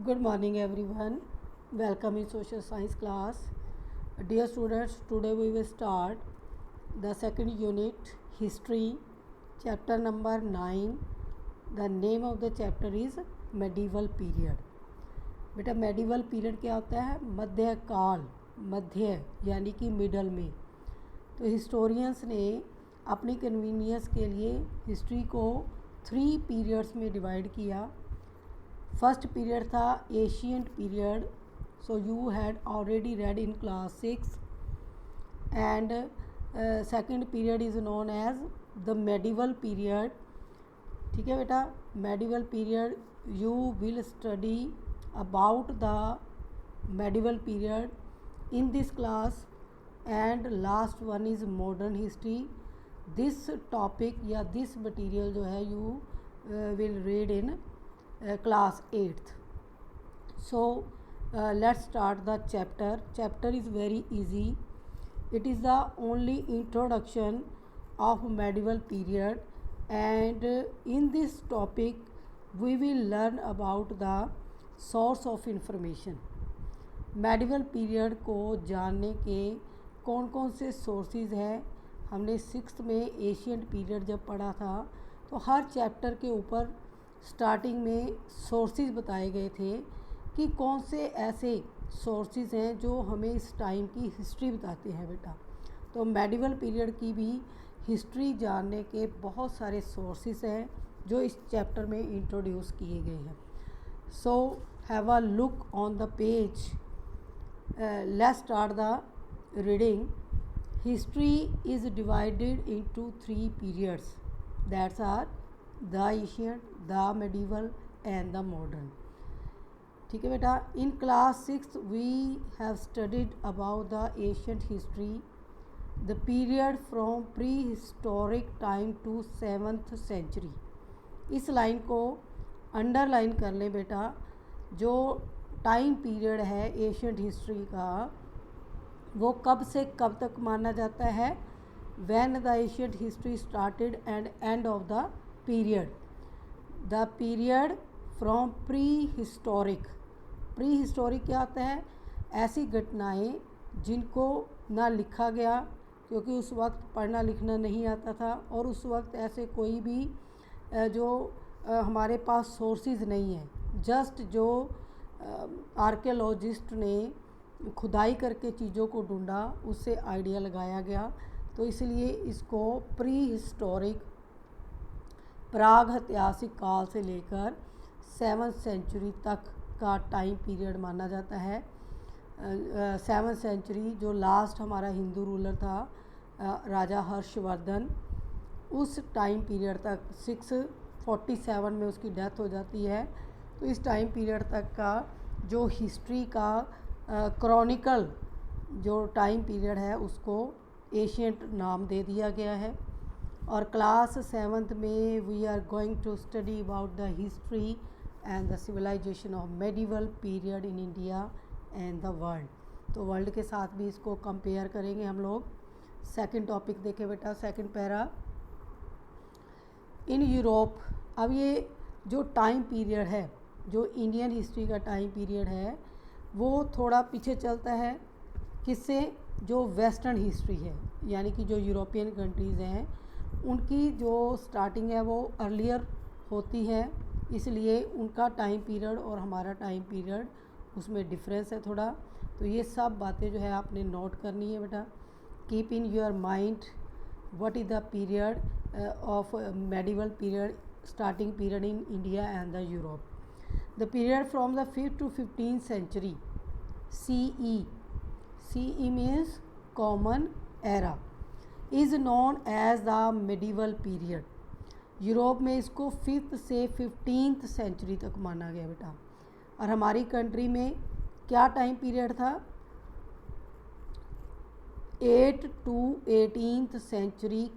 Good morning everyone. Welcome in social science class. Dear students, today we will start the second unit history, chapter number 9. The name of the chapter is medieval period. बेटा medieval period क्या होता है? मध्यकाल, मध्य यानी कि middle में। तो historians ने अपनी कन्वीनियंस के लिए हिस्ट्री को 3 पीरियड्स में डिवाइड किया। फर्स्ट पीरियड था ancient period, so you had already read in class 6 and second period is known as the medieval period. ठीक है बेटा, medieval period you will study about the medieval period in this class and last one is modern history. This topic या this material जो है you will read in class 8th. So let's start the chapter is very easy. It is the only introduction of medieval period, and in this topic we will learn about the source of information. medieval period को जानने के कौन कौन से sources हैं, हमने 6th में ancient period जब पढ़ा था तो हर चैप्टर के ऊपर स्टार्टिंग में सोर्सेज बताए गए थे कि कौन से ऐसे सोर्सेज हैं जो हमें इस टाइम की हिस्ट्री बताते हैं बेटा। तो मेडिवल पीरियड की भी हिस्ट्री जानने के बहुत सारे सोर्सेज हैं जो इस चैप्टर में इंट्रोड्यूस किए गए हैं। So have a look on the page. Let's start the reading. History is divided into 3 periods, that's are the ancient, the medieval and the modern. ठीक है बेटा, in class 6 we have studied about the ancient history, the period from pre historic time to 7th century. इस line को underline कर लें बेटा। जो time period है एशियंट हिस्ट्री का वो कब से कब तक माना जाता है? When the ancient history started and and of the period. The period from pre historic. Pre historic क्या होता है? ऐसी घटनाएं जिनको ना लिखा गया, क्योंकि उस वक्त पढ़ना लिखना नहीं आता था और उस वक्त ऐसे कोई भी जो हमारे पास सोर्सेज नहीं है। जस्ट जो आर्कियोलॉजिस्ट ने खुदाई करके चीज़ों को ढूंढा उससे आइडिया लगाया गया, तो इसलिए इसको प्री हिस्टोरिक, प्राग ऐतिहासिक काल से लेकर 7th सेंचुरी तक का टाइम पीरियड माना जाता है। 7th सेंचुरी जो लास्ट हमारा हिंदू रूलर था राजा हर्षवर्धन, उस टाइम पीरियड तक 647 में उसकी डेथ हो जाती है। तो इस टाइम पीरियड तक का जो हिस्ट्री का क्रॉनिकल जो टाइम पीरियड है उसको एशियंट नाम दे दिया गया है। और क्लास 7th में we are going to study about the history and the civilization of medieval period in India and the world. तो वर्ल्ड के साथ भी इसको कंपेयर करेंगे हम लोग। सेकंड टॉपिक देखें बेटा, सेकंड पैरा, इन यूरोप। अब ये जो टाइम पीरियड है, जो इंडियन हिस्ट्री का टाइम पीरियड है, वो थोड़ा पीछे चलता है किससे? जो वेस्टर्न हिस्ट्री है, यानी कि जो यूरोपियन कंट्रीज़ हैं उनकी जो स्टार्टिंग है वो अर्लियर होती है, इसलिए उनका टाइम पीरियड और हमारा टाइम पीरियड उसमें डिफरेंस है थोड़ा। तो ये सब बातें जो है आपने नोट करनी है बेटा। Keep in your mind what is the period of medieval period, starting period in India and the Europe. The period from the 5th to 15th century CE, CE means common era, is known as the medieval period. Europe में इसको 5th से 15th century तक माना गया बेटा। और हमारी country में क्या टाइम पीरियड था? 8th to 18th century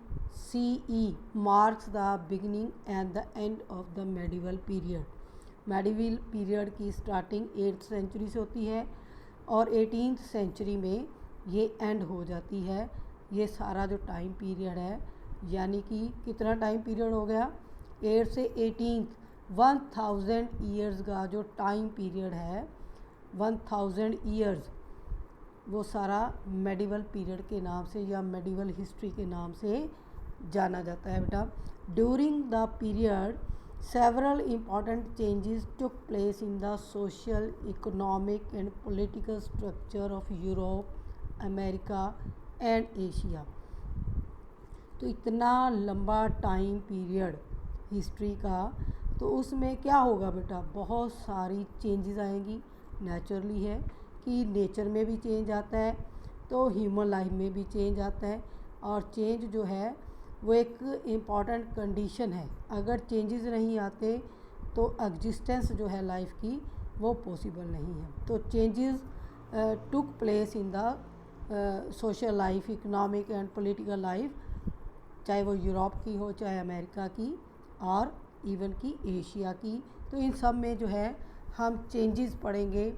CE marks the beginning and the end of the medieval period. Medieval period की स्टार्टिंग 8th सेंचुरी से होती है और 18th सेंचुरी में ये एंड हो जाती है। ये सारा जो टाइम पीरियड है, यानी कि कितना टाइम पीरियड हो गया? 8 से 18 1000 ईयर्स का जो टाइम पीरियड है, 1000 ईयर्स, वो सारा मेडिवल पीरियड के नाम से या मेडिवल हिस्ट्री के नाम से जाना जाता है बेटा। During the period several important changes took place in the social, economic and political structure of Europe, America and Asia। तो इतना लंबा टाइम पीरियड हिस्ट्री का, तो उसमें क्या होगा बेटा, बहुत सारी चेंजेस आएंगी। नेचुरली है कि नेचर में भी चेंज आता है, तो ह्यूमन लाइफ में भी चेंज आता है, और चेंज जो है वो एक इम्पॉर्टेंट कंडीशन है। अगर चेंजेस नहीं आते तो एग्जिस्टेंस जो है लाइफ की वो पॉसिबल नहीं है। तो changes took place in the social life, economic and political life, चाहे वो यूरोप की हो, चाहे अमेरिका की, और इवन की एशिया की। तो इन सब में जो है हम चेंजेस पढ़ेंगे,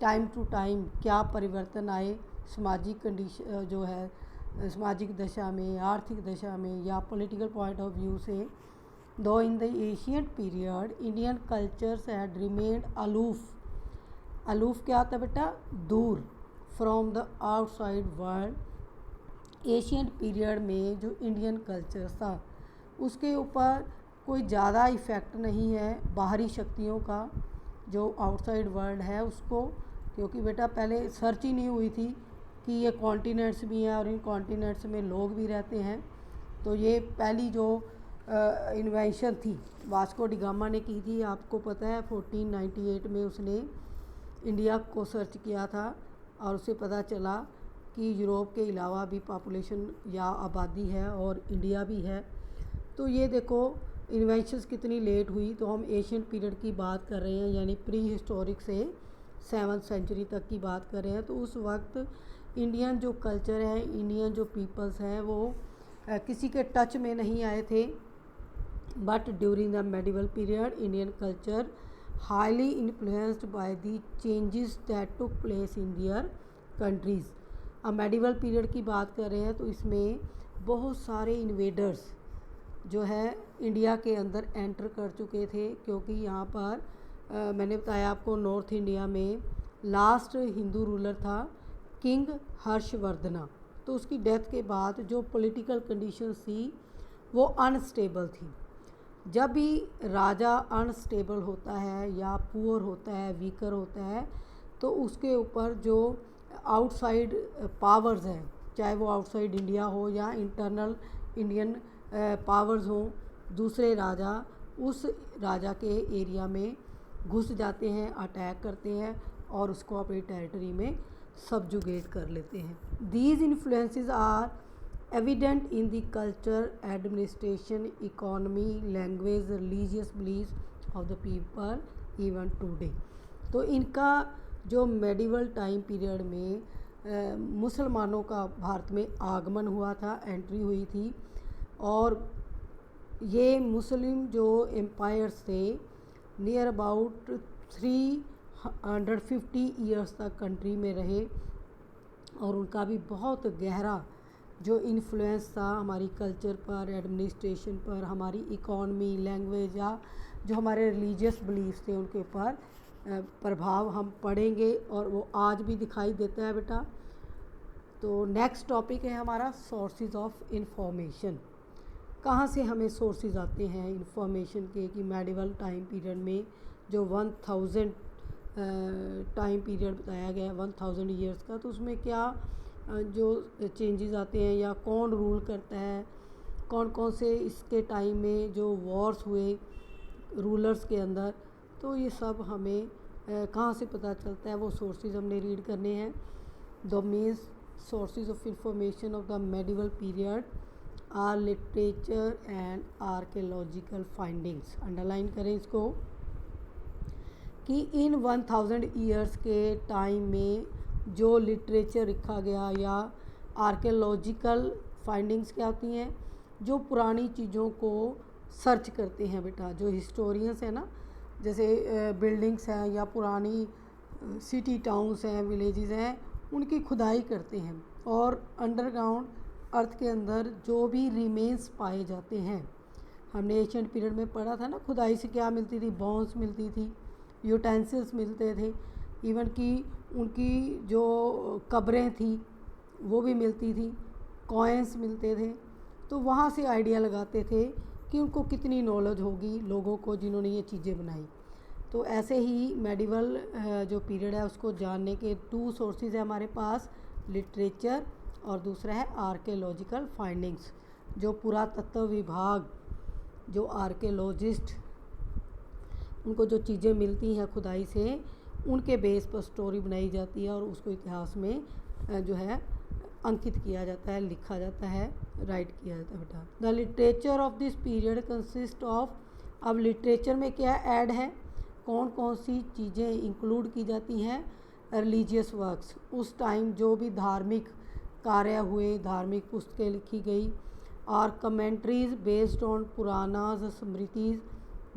टाइम टू टाइम क्या परिवर्तन आए सामाजिक कंडीशन जो है, सामाजिक दशा में, आर्थिक दशा में, या पॉलिटिकल पॉइंट ऑफ व्यू से। दो in the ancient period Indian cultures had remained aloof. Aloof क्या होता है बेटा, दूर, from the outside world. Ancient period में जो इंडियन कल्चर था उसके ऊपर कोई ज़्यादा इफ़ेक्ट नहीं है बाहरी शक्तियों का, जो आउटसाइड वर्ल्ड है उसको, क्योंकि बेटा पहले सर्च ही नहीं हुई थी कि ये कॉन्टिनेंट्स भी हैं और इन कॉन्टिनेंट्स में लोग भी रहते हैं। तो ये पहली जो इन्वेंशन थी वास्को डी गामा ने की थी, आपको पता है 1498 में उसने इंडिया को सर्च किया था, और उसे पता चला कि यूरोप के अलावा भी पॉपुलेशन या आबादी है और इंडिया भी है। तो ये देखो इन्वेंशंस कितनी लेट हुई। तो हम एशियन पीरियड की बात कर रहे हैं, यानी प्री हिस्टोरिक से 7th सेंचुरी तक की बात कर रहे हैं। तो उस वक्त इंडियन जो कल्चर है, इंडियन जो पीपल्स हैं, वो किसी के टच में नहीं आए थे। But during the medieval period Indian culture highly influenced by the changes that took place in their countries. अब मेडिवल पीरियड की बात कर रहे हैं तो इसमें बहुत सारे इन्वेडर्स जो है इंडिया के अंदर एंटर कर चुके थे, क्योंकि यहाँ पर मैंने बताया आपको नॉर्थ इंडिया में लास्ट हिंदू रूलर था किंग हर्षवर्धना। तो उसकी डेथ के बाद जो पॉलिटिकल कंडीशंस थी वो अनस्टेबल थी। जब भी राजा अनस्टेबल होता है या पुअर होता है, वीकर होता है, तो उसके ऊपर जो आउटसाइड पावर्स हैं, चाहे वो आउटसाइड इंडिया हो या इंटरनल इंडियन पावर्स हों, दूसरे राजा उस राजा के एरिया में घुस जाते हैं, अटैक करते हैं और उसको अपनी टेरिटरी में सबजुगेट कर लेते हैं। These influences are evident in the culture, administration, economy, language, religious belief of the people even today. तो इनका जो मेडिवल टाइम पीरियड में मुसलमानों का भारत में आगमन हुआ था, एंट्री हुई थी, और ये मुस्लिम जो एम्पायर्स थे नियर अबाउट 350 ईयर्स तक कंट्री में रहे, और उनका भी बहुत गहरा जो इन्फ्लुएंस था हमारी कल्चर पर, एडमिनिस्ट्रेशन पर, हमारी इकोनॉमी, लैंग्वेज, या जो हमारे रिलीजियस बिलीफ्स थे उनके ऊपर प्रभाव हम पढ़ेंगे, और वो आज भी दिखाई देता है बेटा। तो नेक्स्ट टॉपिक है हमारा सोर्सेज ऑफ इंफॉर्मेशन। कहाँ से हमें सोर्सेज आते हैं इंफॉर्मेशन के, कि मेडिवल टाइम पीरियड में जो 1000 टाइम पीरियड बताया गया है 1000 ईयर्स का, तो उसमें क्या जो चेंजेस आते हैं या कौन रूल करता है, कौन कौन से इसके टाइम में जो वॉर्स हुए रूलर्स के अंदर, तो ये सब हमें कहाँ से पता चलता है, वो सोर्सेज हमने रीड करने हैं। The main sources of information of the medieval period are literature and archaeological findings. Underline करें इसको कि इन 1000 ईयर्स के टाइम में जो लिटरेचर लिखा गया या आर्कियोलॉजिकल फाइंडिंग्स क्या होती हैं, जो पुरानी चीज़ों को सर्च करते हैं बेटा, जो हिस्टोरियंस हैं ना, जैसे बिल्डिंग्स हैं या पुरानी सिटी टाउन्स हैं, विलेजेस हैं, उनकी खुदाई करते हैं, और अंडरग्राउंड अर्थ के अंदर जो भी रिमेन्स पाए जाते हैं हमने एशियंट पीरियड में पढ़ा था ना, खुदाई से क्या मिलती थी, बोन्स मिलती थी, यूटेंसिल्स मिलते थे, इवन कि उनकी जो कब्रें थी वो भी मिलती थी, कॉइन्स मिलते थे। तो वहाँ से आइडिया लगाते थे कि उनको कितनी नॉलेज होगी लोगों को जिन्होंने ये चीज़ें बनाई। तो ऐसे ही मेडिवल जो पीरियड है उसको जानने के 2 सोर्सेज है हमारे पास, लिटरेचर और दूसरा है आर्कियोलॉजिकल फाइंडिंग्स। जो पुरातत्व विभाग, जो आर्कियोलॉजिस्ट, उनको जो चीज़ें मिलती हैं खुदाई से, उनके बेस पर स्टोरी बनाई जाती है और उसको इतिहास में जो है अंकित किया जाता है, लिखा जाता है, राइट किया जाता है बेटा। The literature of this period consist of, अब लिटरेचर में क्या ऐड है, कौन कौन सी चीज़ें इंक्लूड की जाती हैं, रिलीजियस वर्क्स, उस टाइम जो भी धार्मिक कार्य हुए, धार्मिक पुस्तकें लिखी गई, और commentaries based on Puranas smritis,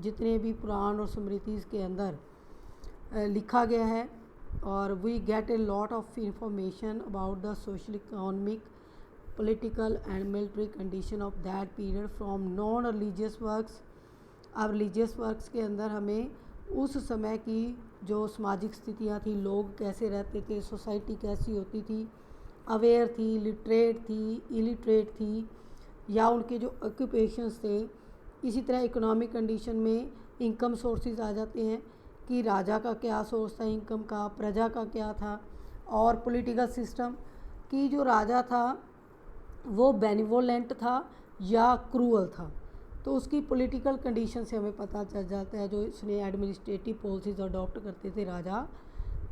जितने भी पुराण और स्मृतिज के अंदर लिखा गया है। और we get a lot of information about the social, economic, political and military condition of that period from non religious works. अब रिलीजियस वर्क्स के अंदर हमें उस समय की जो सामाजिक स्थितियाँ थी, लोग कैसे रहते थे, सोसाइटी कैसी होती थी, अवेयर थी, लिटरेट थी, इलिटरेट थी, या उनके जो ऑक्यूपेशंस थे। इसी तरह इकोनॉमिक कंडीशन में इनकम सोर्सेज आ जाते हैं कि राजा का क्या सोर्स था इनकम का, प्रजा का क्या था, और पॉलिटिकल सिस्टम कि जो राजा था वो बेनिवोलेंट था या क्रूअल था। तो उसकी पॉलिटिकल कंडीशन से हमें पता चल जाता है। जो इसने एडमिनिस्ट्रेटिव पॉलिसीज अडॉप्ट करते थे राजा,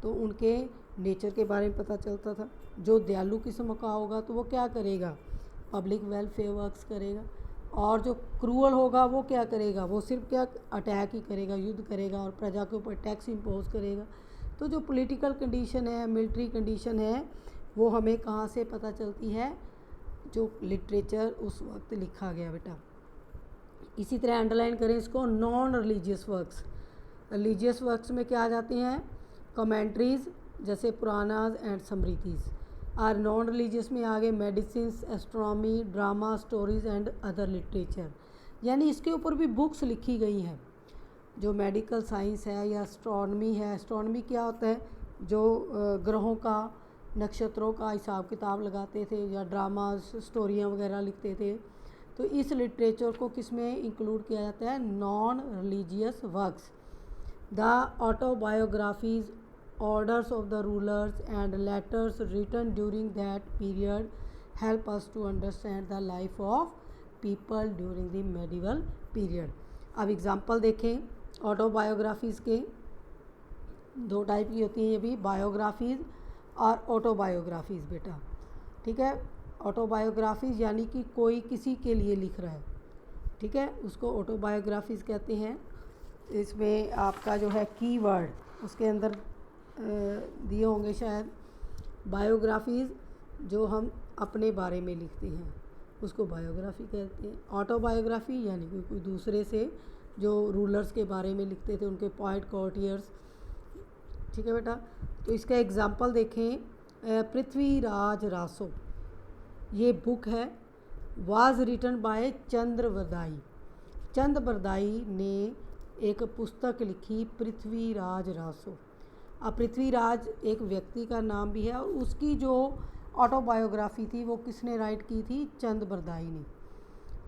तो उनके नेचर के बारे में पता चलता था। जो दयालु किस्म का होगा तो वो क्या करेगा, पब्लिक वेलफेयर वर्क्स करेगा, और जो क्रूअल होगा वो क्या करेगा, वो सिर्फ क्या अटैक ही करेगा, युद्ध करेगा और प्रजा के ऊपर टैक्स इम्पोज करेगा। तो जो पॉलिटिकल कंडीशन है, मिलिट्री कंडीशन है, वो हमें कहाँ से पता चलती है, जो लिटरेचर उस वक्त लिखा गया बेटा। इसी तरह अंडरलाइन करें इसको, non religious works. Religious works में क्या आ जाते हैं, कमेंट्रीज जैसे पुरानाज एंड स्मृतिज। और नॉन रिलीजियस में आगे medicine, astronomy, drama, stories and other literature, यानी इसके ऊपर भी बुक्स लिखी गई हैं। जो मेडिकल साइंस है या एस्ट्रोनॉमी है, एस्ट्रोनॉमी क्या होता है, जो ग्रहों का, नक्षत्रों का हिसाब किताब लगाते थे, या ड्रामास, स्टोरियाँ वगैरह लिखते थे। तो इस लिटरेचर को किस में इंक्लूड किया जाता है, non religious works. The autobiographies, orders of the rulers and letters written during that period help us to understand the life of people during the medieval period। अब एग्जांपल देखें ऑटोबायोग्राफीज़ के, 2 type की होती हैं ये भी, बायोग्राफीज़ और autobiographies बेटा। ठीक है, ऑटोबायोग्राफीज़ यानी कि कोई किसी के लिए लिख रहा है, ठीक है, उसको ऑटोबायोग्राफीज़ कहते हैं। इसमें आपका जो है कीवर्ड उसके अंदर दिए होंगे शायद, बायोग्राफीज़ जो हम अपने बारे में लिखते हैं उसको बायोग्राफी कहते हैं। ऑटोबायोग्राफी यानी कि कोई दूसरे से, जो रूलर्स के बारे में लिखते थे, उनके पॉइंट कोर्टियर्स। ठीक है बेटा, तो इसका एग्जांपल देखें, पृथ्वीराज रासो, ये बुक है, was written by Chand Bardai. Chand Bardai ने एक पुस्तक लिखी, पृथ्वीराज रासो। अब पृथ्वीराज एक व्यक्ति का नाम भी है, और उसकी जो ऑटोबायोग्राफी थी वो किसने राइट की थी, चंद्रबरदाई ने।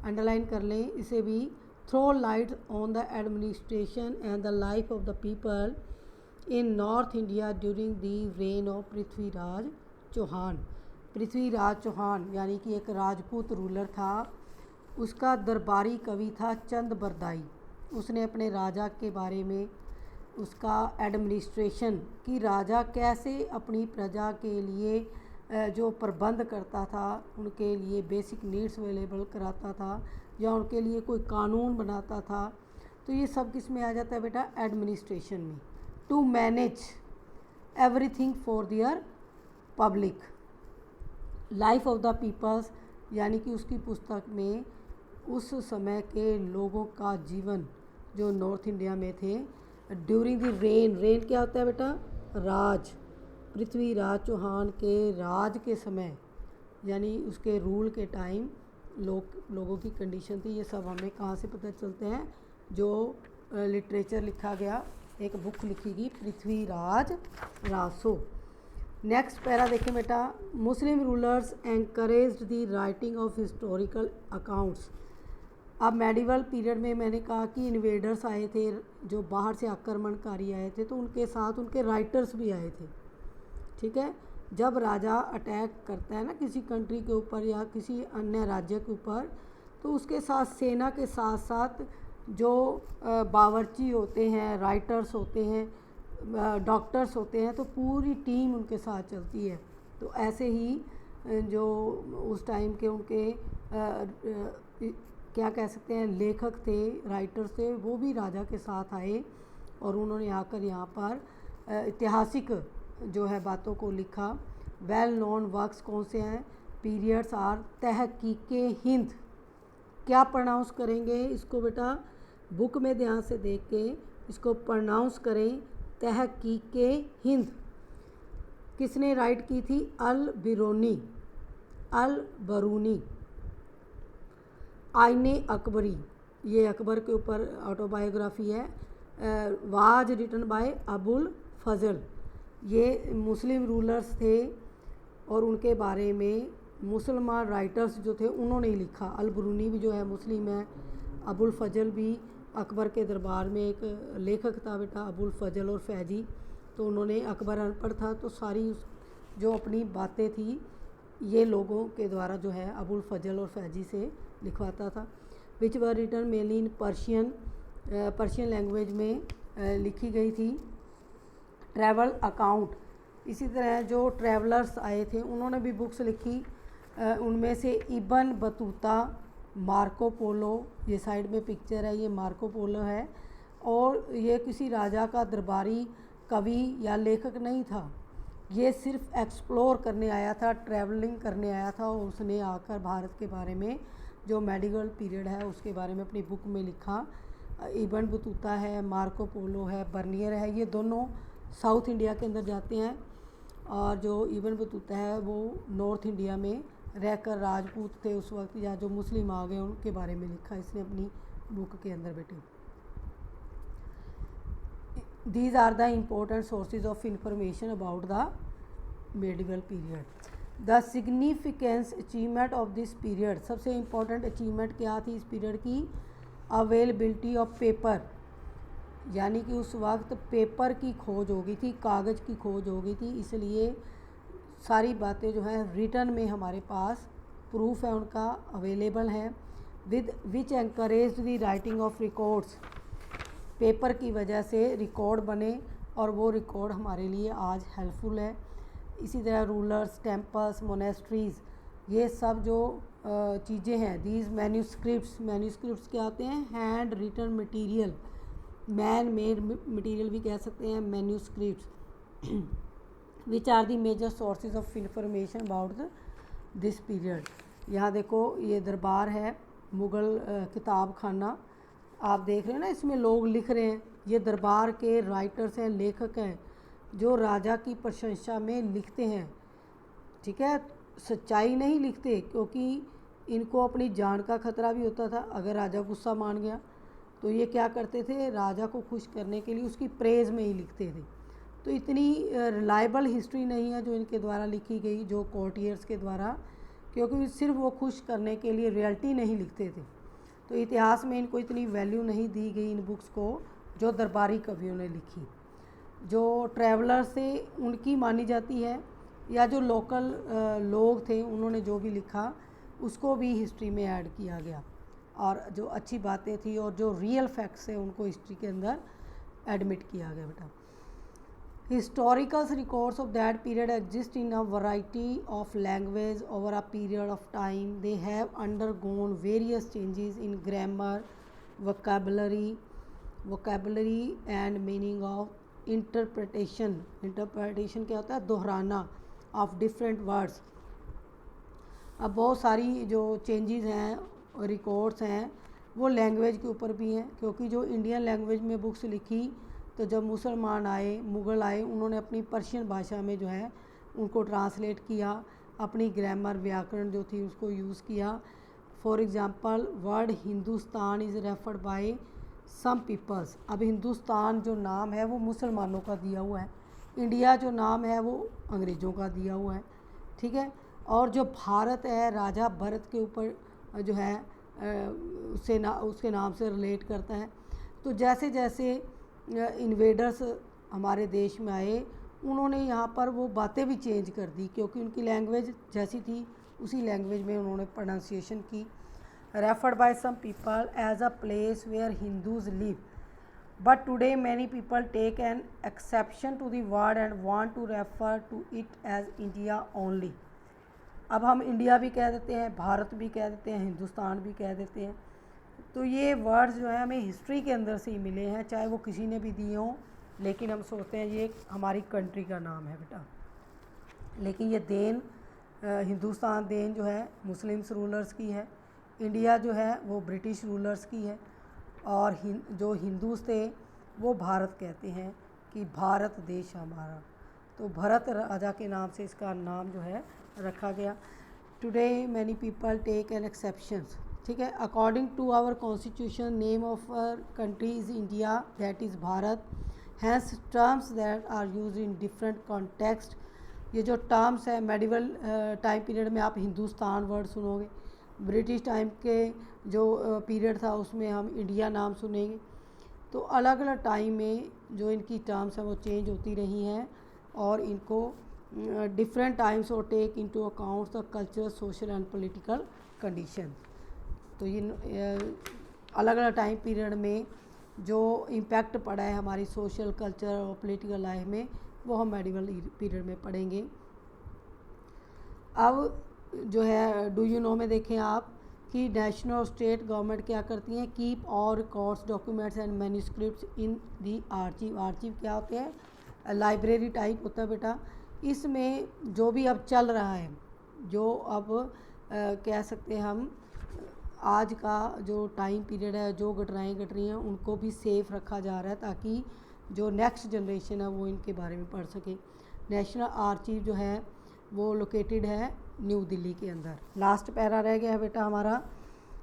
अंडरलाइन कर लें इसे भी। Throw light on the administration and the life of the people in north India during the reign of Prithviraj Chauhan. Prithviraj Chauhan यानी कि एक राजपूत रूलर था, उसका दरबारी कवि था चंद्रबरदाई। उसने अपने राजा के बारे में, उसका एडमिनिस्ट्रेशन कि राजा कैसे अपनी प्रजा के लिए जो प्रबंध करता था, उनके लिए बेसिक नीड्स अवेलेबल कराता था, या उनके लिए कोई कानून बनाता था। तो ये सब किस में आ जाता है बेटा, एडमिनिस्ट्रेशन में। To manage everything for their public life of the peoples, यानी कि उसकी पुस्तक में उस समय के लोगों का जीवन जो नॉर्थ इंडिया में थे, ड्यूरिंग द रेन, रेन क्या होता है बेटा, राज, पृथ्वीराज चौहान के राज के समय, यानी उसके रूल के टाइम लोगों की कंडीशन थी, ये सब हमें कहाँ से पता चलते हैं, जो लिटरेचर लिखा गया, एक बुक लिखी गई पृथ्वीराज रासो। नेक्स्ट पैरा देखें बेटा, मुस्लिम rulers encouraged the writing of historical accounts. अब मेडिवल पीरियड में मैंने कहा कि इन्वेडर्स आए थे, जो बाहर से आक्रमणकारी आए थे, तो उनके साथ उनके राइटर्स भी आए थे। ठीक है, जब राजा अटैक करता है ना किसी कंट्री के ऊपर या किसी अन्य राज्य के ऊपर, तो उसके साथ सेना के साथ साथ जो बावर्ची होते हैं, राइटर्स होते हैं, डॉक्टर्स होते हैं, तो पूरी टीम उनके साथ चलती है। तो ऐसे ही जो उस टाइम के उनके क्या कह सकते हैं, लेखक थे, राइटर्स थे, वो भी राजा के साथ आए और उन्होंने आकर यहाँ पर ऐतिहासिक जो है बातों को लिखा। वेल नोन वर्क्स कौन से हैं? Periods are Tahqiq-e Hind. क्या प्रोनाउंस करेंगे इसको बेटा, बुक में ध्यान से देख के इसको प्रोनाउंस करें, तहकीके हिंद। किसने राइट की थी? अल बिरूनी, अल बरूनी। आईने अकबरी, ये अकबर के ऊपर ऑटोबायोग्राफी है, वाज रिटन बाय अबुल फजल। ये मुस्लिम रूलर्स थे और उनके बारे में मुसलमान राइटर्स जो थे उन्होंने ही लिखा। अल बरूनी भी जो है मुस्लिम है, अबुल फजल भी अकबर के दरबार में एक लेखक था बेटा, अबुल फजल और फैजी। तो उन्होंने, अकबर अनपढ़ था तो सारी जो अपनी बातें थी ये लोगों के द्वारा जो है अबुल फजल और फैजी से लिखवाता था। Which were written mainly in Persian language में लिखी गई थी। ट्रैवल अकाउंट, इसी तरह जो ट्रैवलर्स आए थे उन्होंने भी बुक्स लिखी। उनमें से इब्न बतूता, मार्को पोलो, ये साइड में पिक्चर है, ये मार्को पोलो है। और ये किसी राजा का दरबारी कवि या लेखक नहीं था, ये सिर्फ एक्सप्लोर करने आया था, ट्रैवलिंग करने आया था और उसने आकर भारत के बारे में जो मेडिवल पीरियड है उसके बारे में अपनी बुक में लिखा। इब्न बतूता है, मार्को पोलो है, बर्नियर है, ये दोनों साउथ इंडिया के अंदर जाते हैं। और जो इब्न बतूता है वो नॉर्थ इंडिया में रहकर राजपूत थे उस वक्त, या जो मुस्लिम आ गए उनके बारे में लिखा इसने अपनी बुक के अंदर बेटे। These are the important sources of information about the medieval period. The significance achievement of this period, सबसे important achievement क्या थी इस पीरियड की? अवेलेबिलिटी ऑफ पेपर, यानी कि उस वक्त पेपर की खोज हो गई थी, कागज़ की खोज हो गई थी, इसलिए सारी बातें जो है रिटर्न में हमारे पास प्रूफ है उनका अवेलेबल है। With which encourage the writing of records, paper की वजह से रिकॉर्ड बने और वो रिकॉर्ड हमारे लिए आज हेल्पफुल है। इसी तरह रूलर्स, टेम्पल्स, मोनेस्ट्रीज़, ये सब जो चीज़ें हैं, दीज मैन्यूस्क्रिप्ट्स क्या आते हैं? Hand written material, man made material भी कह सकते हैं manuscripts, which are the major sources of information about this period. यहाँ देखो ये दरबार है, मुग़ल किताब खाना आप देख रहे हैं ना, इसमें लोग लिख रहे हैं, ये दरबार के राइटर्स हैं, लेखक हैं, जो राजा की प्रशंसा में लिखते हैं। ठीक है, सच्चाई नहीं लिखते, क्योंकि इनको अपनी जान का खतरा भी होता था। अगर राजा गुस्सा मान गया तो ये क्या करते थे, राजा को खुश करने के लिए उसकी प्रेज़ में ही लिखते थे। तो इतनी रिलायबल हिस्ट्री नहीं है जो इनके द्वारा लिखी गई, जो कोर्टियर्स के द्वारा, क्योंकि सिर्फ वो खुश करने के लिए रियलिटी नहीं लिखते थे। तो इतिहास में इनको इतनी वैल्यू नहीं दी गई इन बुक्स को जो दरबारी कवियों ने लिखी। जो ट्रैवलर्स थे उनकी मानी जाती है, या जो लोकल लोग थे उन्होंने जो भी लिखा उसको भी हिस्ट्री में ऐड किया गया, और जो अच्छी बातें थी और जो रियल फैक्ट्स है उनको हिस्ट्री के अंदर एडमिट किया गया बेटा। Historical records of that period exist in a variety of language over a period of time. They have undergone various changes in grammar, vocabulary and meaning of interpretation. Interpretation क्या होता है? दोहराना of different words. अब बहुत सारी जो changes हैं, records हैं, वो लैंग्वेज के ऊपर भी हैं, क्योंकि जो इंडियन लैंग्वेज में बुक्स लिखी तो जब मुसलमान आए, मुग़ल आए, उन्होंने अपनी पर्शियन भाषा में जो है उनको ट्रांसलेट किया, अपनी ग्रामर, व्याकरण जो थी उसको यूज़ किया। For example word Hindustan is referred by some peoples. अब हिंदुस्तान जो नाम है वो मुसलमानों का दिया हुआ है, इंडिया जो नाम है वो अंग्रेज़ों का दिया हुआ है, ठीक है। और जो भारत है राजा भरत के ऊपर जो है उसके नाम से रिलेट करता है। तो जैसे जैसे इन्वेडर्स हमारे देश में आए उन्होंने यहाँ पर वो बातें भी चेंज कर दी, क्योंकि उनकी लैंग्वेज जैसी थी उसी लैंग्वेज में उन्होंने प्रोनाउंसिएशन की। Referred by some people as a place where Hindus live, but today many people take an exception to the word and want to refer to it as India only. अब हम India भी कह देते हैं, भारत भी कह देते हैं, हिंदुस्तान भी कह देते हैं। तो ये वर्ड्स जो है हमें हिस्ट्री के अंदर से ही मिले हैं, चाहे वो किसी ने भी दिए हों, लेकिन हम सोचते हैं ये हमारी कंट्री का नाम है बेटा। लेकिन ये देन हिंदुस्तान देन जो है मुस्लिम्स रूलर्स की है, इंडिया जो है वो ब्रिटिश रूलर्स की है, और जो हिंदूस थे वो भारत कहते हैं कि भारत देश हमारा। तो भरत राजा के नाम से इसका नाम जो है रखा गया। Today many people take an exceptions, ठीक है। According to our constitution name of our country is India, that is Bharat. Hence terms that are use in different context. ये जो टर्म्स है मेडिवल टाइम पीरियड में आप हिंदुस्तान वर्ड सुनोगे, British time के जो पीरियड था उसमें हम इंडिया नाम सुनेंगे। तो अलग अलग टाइम में जो इनकी टर्म्स हैं वो चेंज होती रही हैं, और इनको डिफरेंट टाइम्स और take into account the culture social and political condition. तो ये अलग अलग टाइम पीरियड में जो इम्पैक्ट पड़ा है हमारी सोशल कल्चर और पॉलिटिकल लाइफ में वो हम मेडिवल पीरियड में पढ़ेंगे। अब जो है डू यू नो में देखें आप कि नेशनल और स्टेट गवर्नमेंट क्या करती हैं, keep all records documents and manuscripts in the archive. Archive क्या होते हैं, लाइब्रेरी टाइप होता है बेटा। इसमें जो भी अब चल रहा है, जो अब कह सकते हैं हम आज का जो टाइम पीरियड है, जो घटनाएँ घट रही हैं उनको भी सेफ रखा जा रहा है, ताकि जो नेक्स्ट जनरेशन है वो इनके बारे में पढ़ सके। नेशनल आर्चीव जो है वो लोकेटेड है न्यू दिल्ली के अंदर। लास्ट पैरा रह गया है बेटा हमारा,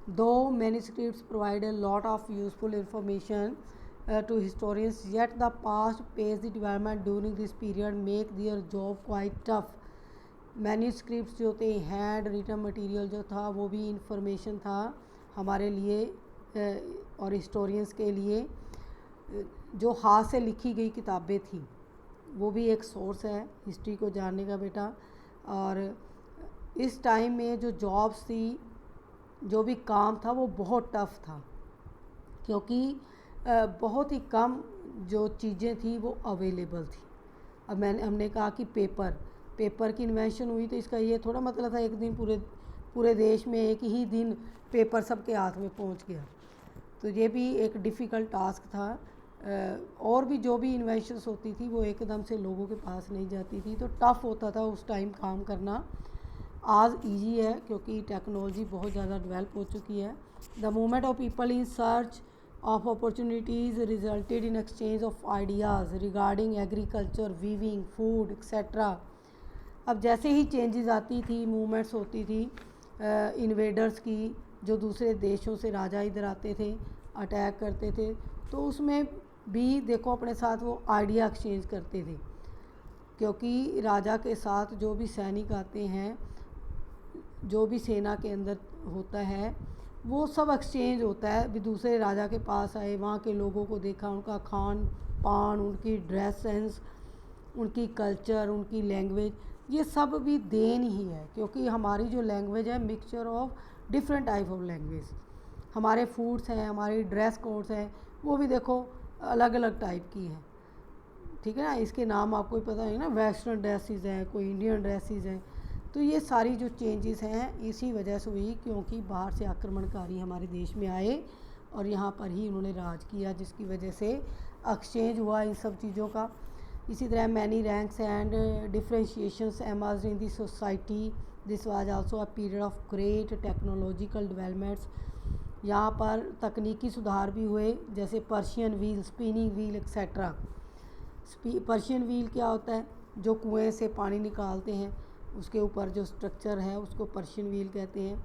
दो manuscripts provide a lot of useful information to historians, yet the past page the development during this period make their job quite tough. Manuscripts जो थे, हैंड रिटन मटेरियल जो था वो भी इंफॉर्मेशन था हमारे लिए और हिस्टोरियंस के लिए। जो हाथ से लिखी गई किताबें थी वो भी एक सोर्स है हिस्ट्री को जानने का बेटा। और इस टाइम में जो जॉब्स थी, जो भी काम था वो बहुत टफ था, क्योंकि बहुत ही कम जो चीज़ें थी वो अवेलेबल थी। अब हमने कहा कि पेपर की इन्वेंशन हुई, तो इसका ये थोड़ा मतलब था एक दिन पूरे देश में एक ही दिन पेपर सबके हाथ में पहुंच गया। तो ये भी एक डिफ़िकल्ट टास्क था। और भी जो भी इन्वेंशंस होती थी वो एकदम से लोगों के पास नहीं जाती थी, तो टफ़ होता था उस टाइम काम करना। आज इजी है क्योंकि टेक्नोलॉजी बहुत ज़्यादा डेवलप हो चुकी है। The movement of people in search of opportunities resulted in exchange of ideas regarding agriculture, weaving, food etcetera. अब जैसे ही चेंजेस आती थी, मूवमेंट्स होती थी इन्वेडर्स की, जो दूसरे देशों से राजा इधर आते थे, अटैक करते थे, तो उसमें भी देखो अपने साथ वो आइडिया एक्सचेंज करते थे, क्योंकि राजा के साथ जो भी सैनिक आते हैं, जो भी सेना के अंदर होता है वो सब एक्सचेंज होता है। भी दूसरे राजा के पास आए, वहाँ के लोगों को देखा, उनका खान पान, उनकी ड्रेस सेंस, उनकी कल्चर, उनकी लैंग्वेज, ये सब भी देन ही है, क्योंकि हमारी जो लैंग्वेज है mixture of different type of language. हमारे फूड्स हैं, हमारी ड्रेस कोड्स हैं, वो भी देखो अलग अलग टाइप की हैं, ठीक है ना। इसके नाम आपको ही पता है ना, वेस्टर्न ड्रेसेस हैं, कोई इंडियन ड्रेसेस हैं। तो ये सारी जो चेंजेस हैं इसी वजह से हुई, क्योंकि बाहर से आक्रमणकारी हमारे देश में आए और यहाँ पर ही उन्होंने राज किया, जिसकी वजह से एक्सचेंज हुआ इन सब चीज़ों का। इसी तरह many ranks and differentiations emerged in the society. This was also a period of great technological developments. यहाँ पर तकनीकी सुधार भी हुए, जैसे Persian wheel, spinning wheel etcetera. Persian wheel क्या होता है, जो कुएं से पानी निकालते हैं उसके ऊपर जो स्ट्रक्चर है उसको पर्शियन व्हील कहते हैं।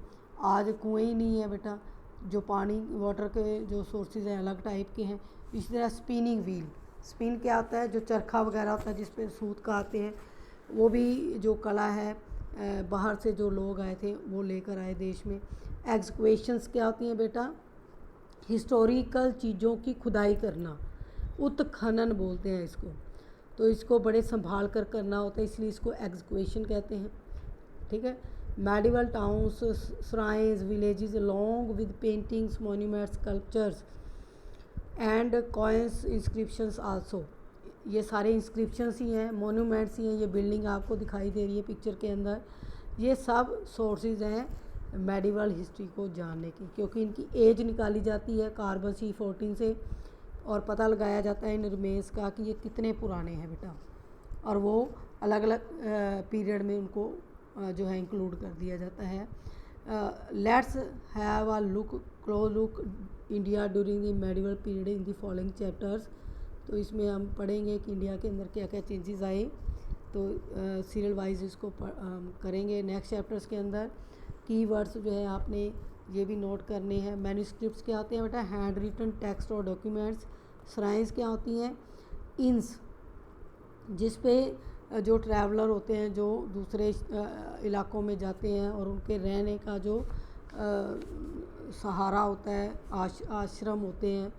आज कुएं ही नहीं है बेटा, जो पानी वाटर के जो सोर्सेज हैं अलग टाइप के हैं। इसी तरह स्पिनिंग व्हील, स्पिन क्या होता है, जो चरखा वगैरह होता है जिस पे सूत काटते हैं, वो भी जो कला है बाहर से जो लोग आए थे वो लेकर आए देश में। एक्सक्वेशंस क्या होती हैं बेटा, हिस्टोरिकल चीज़ों की खुदाई करना, उत्खनन बोलते हैं इसको। तो इसको बड़े संभाल कर करना होता है, इसलिए इसको एक्सक्वेशन कहते हैं। ठीक है। Medieval towns, shrines, villages along with paintings, monuments, sculptures and coins, inscriptions also. ये सारे इंस्क्रिप्शंस ही हैं, मोन्यूमेंट्स ही हैं। ये बिल्डिंग आपको दिखाई दे रही है पिक्चर के अंदर, ये सब सोर्सेज हैं मेडिवल हिस्ट्री को जानने की, क्योंकि इनकी एज निकाली जाती है कार्बन C14 से और पता लगाया जाता है इन रिमेन्स का कि ये कितने पुराने हैं बेटा, और वो अलग अलग पीरियड में उनको जो है इंक्लूड कर दिया जाता है। Let's have a look, close look India during the medieval period in the following chapters. तो इसमें हम पढ़ेंगे कि इंडिया के अंदर क्या क्या चेंजेस आए, तो सीरियल वाइज इसको करेंगे नेक्स्ट चैप्टर्स के अंदर। कीवर्ड्स जो है आपने ये भी नोट करने हैं। मैन्यूस्क्रिप्ट्स क्या होते हैं बेटा, हैंड रिटन टेक्स्ट और डॉक्यूमेंट्स। श्राइन्स क्या होती हैं, इंस, जिस पे जो ट्रैवलर होते हैं जो दूसरे इलाकों में जाते हैं और उनके रहने का जो सहारा होता है, आश्रम होते हैं,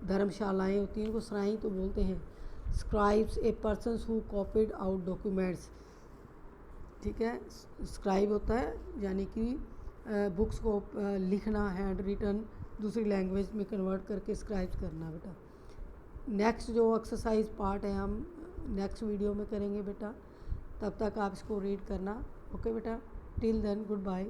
धर्मशालाएं होती हैं, उनको श्राइन तो बोलते हैं। Scribes a person who copied out documents. ठीक है, स्क्राइब होता है यानी कि बुक्स को लिखना, हैंड रिटन दूसरी लैंग्वेज में कन्वर्ट करके स्क्राइब करना बेटा। नेक्स्ट जो एक्सरसाइज पार्ट है हम नेक्स्ट वीडियो में करेंगे बेटा, तब तक आप इसको रीड करना। ओके बेटा, टिल देन गुड बाय।